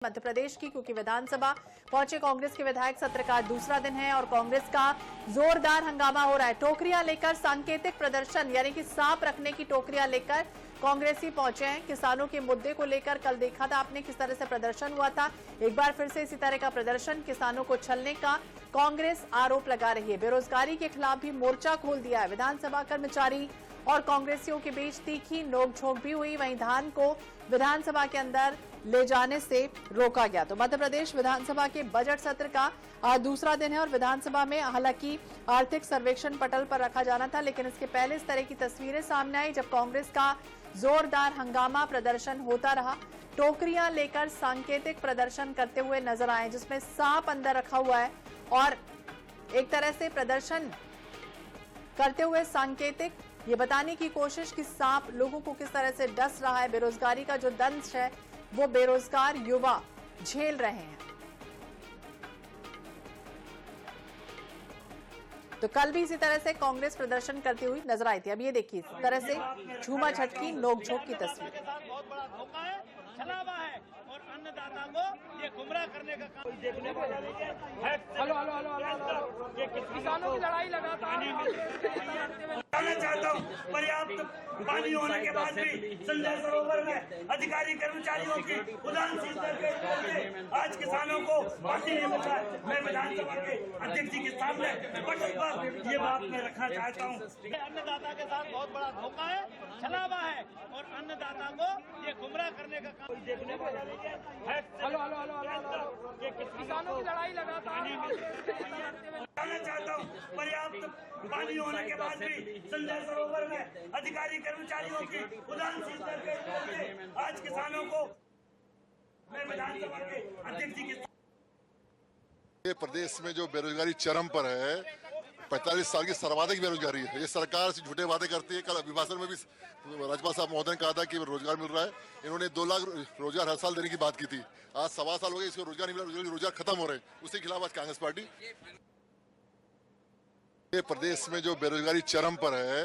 मध्य प्रदेश की, क्योंकि विधानसभा पहुंचे कांग्रेस के विधायक। सत्र का दूसरा दिन है और कांग्रेस का जोरदार हंगामा हो रहा है। टोकरियां लेकर सांकेतिक प्रदर्शन, यानी कि सांप रखने की टोकरियां लेकर कांग्रेसी पहुंचे हैं। किसानों के मुद्दे को लेकर कल देखा था आपने किस तरह से प्रदर्शन हुआ था। एक बार फिर से इसी तरह का प्रदर्शन, किसानों को छलने का कांग्रेस आरोप लगा रही है। बेरोजगारी के खिलाफ भी मोर्चा खोल दिया है। विधानसभा कर्मचारी और कांग्रेसियों के बीच तीखी नोकझोंक भी हुई। वहीं धान को विधानसभा के अंदर ले जाने से रोका गया। तो मध्य प्रदेश विधानसभा के बजट सत्र का आज दूसरा दिन है और विधानसभा में हालांकि आर्थिक सर्वेक्षण पटल पर रखा जाना था, लेकिन इसके पहले इस तरह की तस्वीरें सामने आई जब कांग्रेस का जोरदार हंगामा प्रदर्शन होता रहा। टोकरियां लेकर सांकेतिक प्रदर्शन करते हुए नजर आए, जिसमें सांप अंदर रखा हुआ है और एक तरह से प्रदर्शन करते हुए सांकेतिक ये बताने की कोशिश कि सांप लोगों को किस तरह से डस रहा है। बेरोजगारी का जो दंश है वो बेरोजगार युवा झेल रहे हैं। तो कल भी इसी तरह से कांग्रेस प्रदर्शन करती हुई नजर आई थी। अब ये देखिए इस तरह से झूमा झटकी नोकझोंक की तस्वीर। बहुत बड़ा धोखा है, छलावा है और अन्नदाता को ये गुमराह करने का काम देखने को ये किसानों की लड़ाई लगातार चाहता हूँ। पर्याप्त पानी होने के बाद भी संजय सरोवर में अधिकारी कर्मचारियों की उदासीनता के चलते आज किसानों को पानी नहीं मिल रहा है। मैं विधानसभा के अध्यक्ष जी के सामने बटन पर ये बात मैं रखना चाहता हूँ। अन्नदाता के साथ बहुत बड़ा धोखा है, छलावा है और अन्नदाता को ये गुमराह करने का काम देखने को ये किसानों की लड़ाई लगातार चाहता हूँ। पर्याप्त पानी होने के बाद भी संजय सरोवर में अधिकारी कर्मचारियों की उदासीनता के चलते आज किसानों को मैं विधानसभा के अध्यक्ष जी के प्रदेश में जो बेरोजगारी चरम पर है, 45 साल की सर्वाधिक बेरोजगारी है। ये सरकार से झूठे वादे करती है। कल अभिभाषण में भी राज्यपाल साहब महोदय ने कहा था कि रोजगार मिल रहा है। इन्होंने 2 लाख रोजगार हर साल देने की बात की थी। आज 1.25 साल हो गए, इसको रोजगार नहीं मिला, रोजगार खत्म हो रहे हैं। उसके खिलाफ आज कांग्रेस पार्टी ये प्रदेश में जो बेरोजगारी चरम पर है।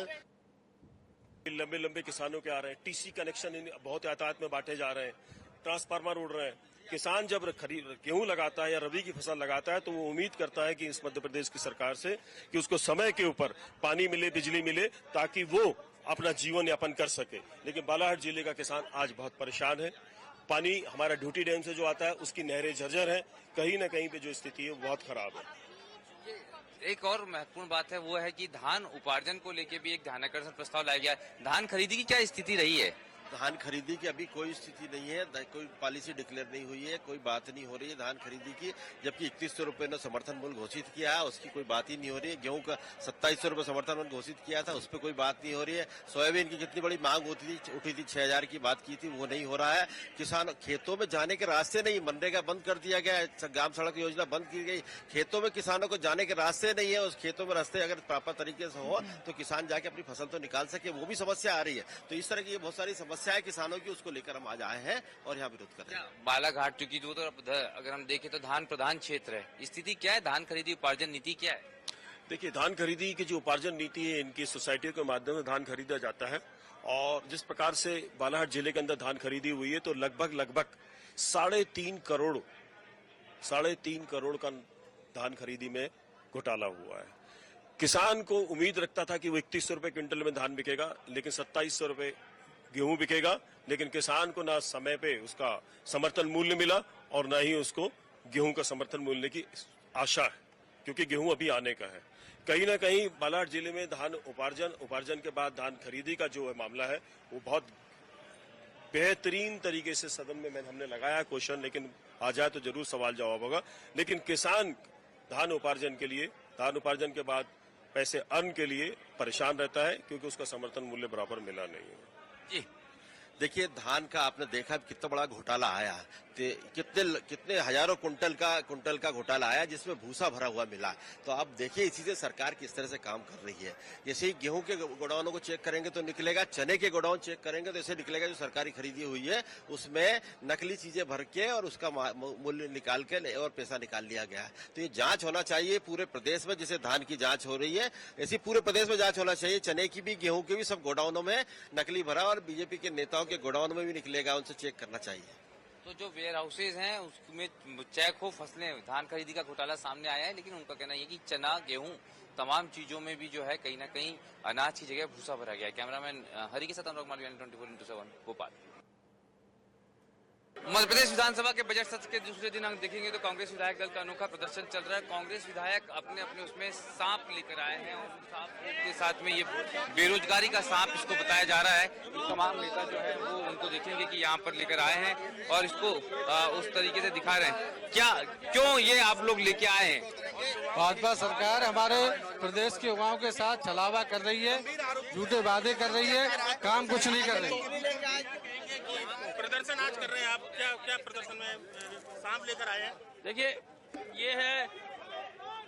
लंबे लंबे किसानों के आ रहे हैं, टीसी कनेक्शन बहुत यातायात में बांटे जा रहे हैं, ट्रांसफार्मर उड़ रहे हैं। किसान जब गेहूं लगाता है या रबी की फसल लगाता है तो वो उम्मीद करता है कि इस मध्य प्रदेश की सरकार से कि उसको समय के ऊपर पानी मिले, बिजली मिले, ताकि वो अपना जीवन यापन कर सके। लेकिन बालाघाट जिले का किसान आज बहुत परेशान है। पानी हमारा ड्यूटी डैम से जो आता है उसकी नहरें जर्जर है। कहीं न कहीं पे जो स्थिति है वो बहुत खराब है। एक और महत्वपूर्ण बात है वो है कि धान उपार्जन को लेकर भी एक ध्यानाकर्षण प्रस्ताव लाया गया है। धान खरीदी की क्या स्थिति रही है? धान खरीदी की अभी कोई स्थिति नहीं है, कोई पॉलिसी डिक्लेयर नहीं हुई है, कोई बात नहीं हो रही है धान खरीदी की। जबकि 3100 रुपए ने समर्थन मूल्य घोषित किया है, उसकी कोई बात ही नहीं हो रही है। गेहूं का 2700 रुपए समर्थन मूल्य घोषित किया था, उस पर कोई बात नहीं हो रही है। सोयाबीन की कितनी बड़ी मांग उठी थी 6000 की बात की थी, वो नहीं हो रहा है। किसान खेतों में जाने के रास्ते नहीं, मनरेगा बंद कर दिया गया है, ग्राम सड़क योजना बंद की गई। खेतों में किसानों को जाने के रास्ते नहीं है। उस खेतों में रास्ते अगर प्रॉपर तरीके से हो तो किसान जाके अपनी फसल तो निकाल सके, वो भी समस्या आ रही है। तो इस तरह की बहुत सारी समस्या है किसानों की, उसको लेकर हम आज आए हैं और यहाँ विरोध कर रहे हैं। बालाघाट चूंकि तो अगर हम देखें तो धान प्रधान क्षेत्र है, स्थिति क्या है? धान खरीदी उपार्जन नीति क्या है? देखिए, धान खरीदी की जो उपार्जन नीति है, इनकी सोसाइटियों के माध्यम से धान खरीदा जाता है। और जिस प्रकार से बालाघाट जिले के अंदर धान खरीदी हुई है तो लगभग 3.5 करोड़ का धान खरीदी में घोटाला हुआ है। किसान को उम्मीद रखता था कि वो 3100 रुपए क्विंटल में धान बिकेगा, लेकिन 2700 रुपए गेहूं बिकेगा। लेकिन किसान को ना समय पे उसका समर्थन मूल्य मिला और ना ही उसको गेहूं का समर्थन मूल्य की आशा है, क्योंकि गेहूं अभी आने का है। कहीं ना कहीं बालाघाट जिले में धान उपार्जन के बाद धान खरीदी का जो है मामला है वो बहुत बेहतरीन तरीके से सदन में हमने लगाया क्वेश्चन, लेकिन आ जाए तो जरूर सवाल जवाब होगा। लेकिन किसान धान उपार्जन के बाद पैसे अर्न के लिए परेशान रहता है, क्योंकि उसका समर्थन मूल्य बराबर मिला नहीं है। जी देखिए, धान का आपने देखा कितना बड़ा घोटाला आया, कितने हजारों कुंटल का घोटाला आया, जिसमें भूसा भरा हुआ मिला। तो आप देखिए इसी से सरकार किस तरह से काम कर रही है। जैसे ही गेहूं के गोडाउनों को चेक करेंगे तो निकलेगा, चने के गोडाउन चेक करेंगे तो ऐसे निकलेगा जो सरकारी खरीदी हुई है उसमें नकली चीजें भर के और उसका मूल्य निकाल के और पैसा निकाल लिया गया है। तो ये जांच होना चाहिए पूरे प्रदेश में, जैसे धान की जांच हो रही है ऐसी पूरे प्रदेश में जांच होना चाहिए। चने की भी, गेहूं की भी, सब गोडाउनों में नकली भरा और बीजेपी के नेताओं के गोडाउन में भी निकलेगा, उनसे चेक करना चाहिए। तो जो वेयर हाउसेज हैं उसमें चेक हो फसलें धान खरीदी का घोटाला सामने आया है, लेकिन उनका कहना है कि चना गेहूं तमाम चीजों में भी जो है कहीं ना कहीं अनाज की जगह भूसा भरा गया है। कैमरामैन हरि के साथ अनुराग मालवीय, 24x7 भोपाल। मध्य प्रदेश विधानसभा के बजट सत्र के दूसरे दिन हम देखेंगे तो कांग्रेस विधायक दल का अनोखा प्रदर्शन चल रहा है। कांग्रेस विधायक अपने अपने उसमें सांप लेकर आए हैं और सांप के साथ में ये बेरोजगारी का सांप इसको बताया जा रहा है। तमाम नेता जो है वो उनको देखेंगे कि यहाँ पर लेकर आए हैं और इसको उस तरीके से दिखा रहे हैं। क्यों ये आप लोग लेके आए हैं? भाजपा सरकार हमारे प्रदेश के युवाओं के साथ छलावा कर रही है, झूठे वादे कर रही है, काम कुछ नहीं कर रही। प्रदर्शन आज कर रहे हैं आप, क्या प्रदर्शन में सांप लेकर आए हैं? देखिए, ये है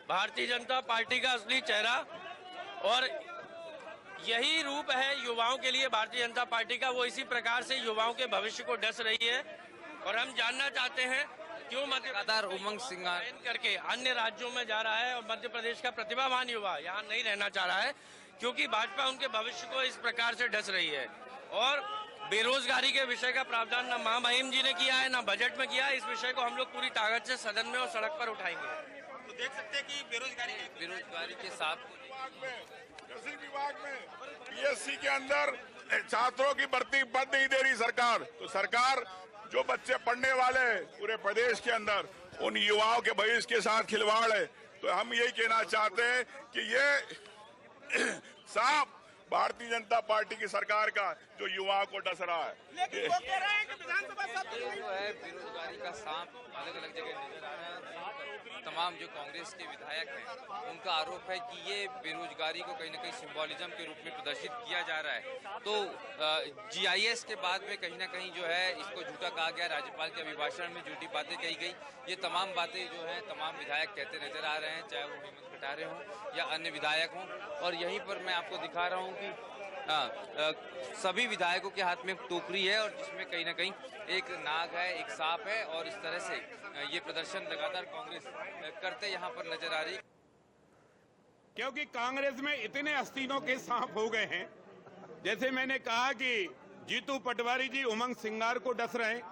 भारतीय जनता पार्टी का असली चेहरा और यही रूप है युवाओं के लिए भारतीय जनता पार्टी का। वो इसी प्रकार से युवाओं के भविष्य को डस रही है और हम जानना चाहते हैं क्यों मध्य प्रदेश उमंग सिंगार करके अन्य राज्यों में जा रहा है और मध्य प्रदेश का प्रतिभावान युवा यहाँ नहीं रहना चाह रहा है, क्योंकि भाजपा उनके भविष्य को इस प्रकार से डस रही है। और बेरोजगारी के विषय का प्रावधान न महामहिम जी ने किया है न बजट में किया है। इस विषय को हम लोग पूरी ताकत से सदन में और सड़क पर उठाएंगे। तो देख सकते हैं कि बेरोजगारी के साथ कृषि विभाग में पीएससी के अंदर छात्रों की भर्ती बढ़ नहीं दे रही सरकार। तो सरकार जो बच्चे पढ़ने वाले पूरे प्रदेश के अंदर उन युवाओं के भविष्य के साथ खिलवाड़ है। तो हम यही कहना चाहते हैं कि ये सांप भारतीय जनता पार्टी की सरकार का जो युवाओं को डस रहा है। लेकिन वो कह रहे हैं कि विधानसभा सत्र जो है बेरोजगारी का सांप अलग अलग जगह नजर आ रहा है। तमाम जो कांग्रेस के विधायक हैं उनका आरोप है कि ये बेरोजगारी को कहीं ना कहीं सिंबोलिज्म के रूप में प्रदर्शित किया जा रहा है। तो जीआईएस के बाद में कहीं ना कहीं जो है इसको झूठा कहा गया, राज्यपाल के अभिभाषण में झूठी बातें कही गई। ये तमाम बातें जो है तमाम विधायक कहते नजर आ रहे हैं, चाहे वो हेमंत कटारे हों या अन्य विधायक हों। और यहीं पर मैं आपको दिखा रहा हूँ कि सभी विधायकों के हाथ में एक टोकरी है और जिसमें कहीं ना कहीं एक नाग है, एक सांप है और इस तरह से ये प्रदर्शन लगातार कांग्रेस करते यहाँ पर नजर आ रही है। क्योंकि कांग्रेस में इतने आस्तीनों के सांप हो गए हैं। जैसे मैंने कहा कि जीतू पटवारी जी उमंग सिंगार को डस रहे हैं,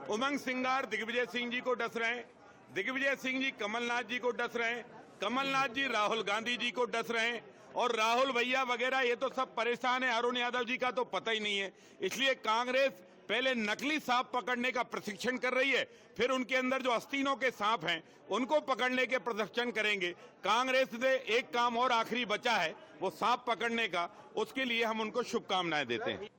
उमंग सिंगार दिग्विजय सिंह जी को डस रहे हैं, दिग्विजय सिंह जी कमलनाथ जी को डस रहे हैं, कमलनाथ जी राहुल गांधी जी को डस रहे हैं और राहुल भैया वगैरह ये तो सब परेशान है। अरुण यादव जी का तो पता ही नहीं है। इसलिए कांग्रेस पहले नकली सांप पकड़ने का प्रशिक्षण कर रही है, फिर उनके अंदर जो आस्तीनों के सांप हैं उनको पकड़ने के प्रदर्शन करेंगे। कांग्रेस से एक काम और आखिरी बचा है, वो सांप पकड़ने का। उसके लिए हम उनको शुभकामनाएं देते हैं।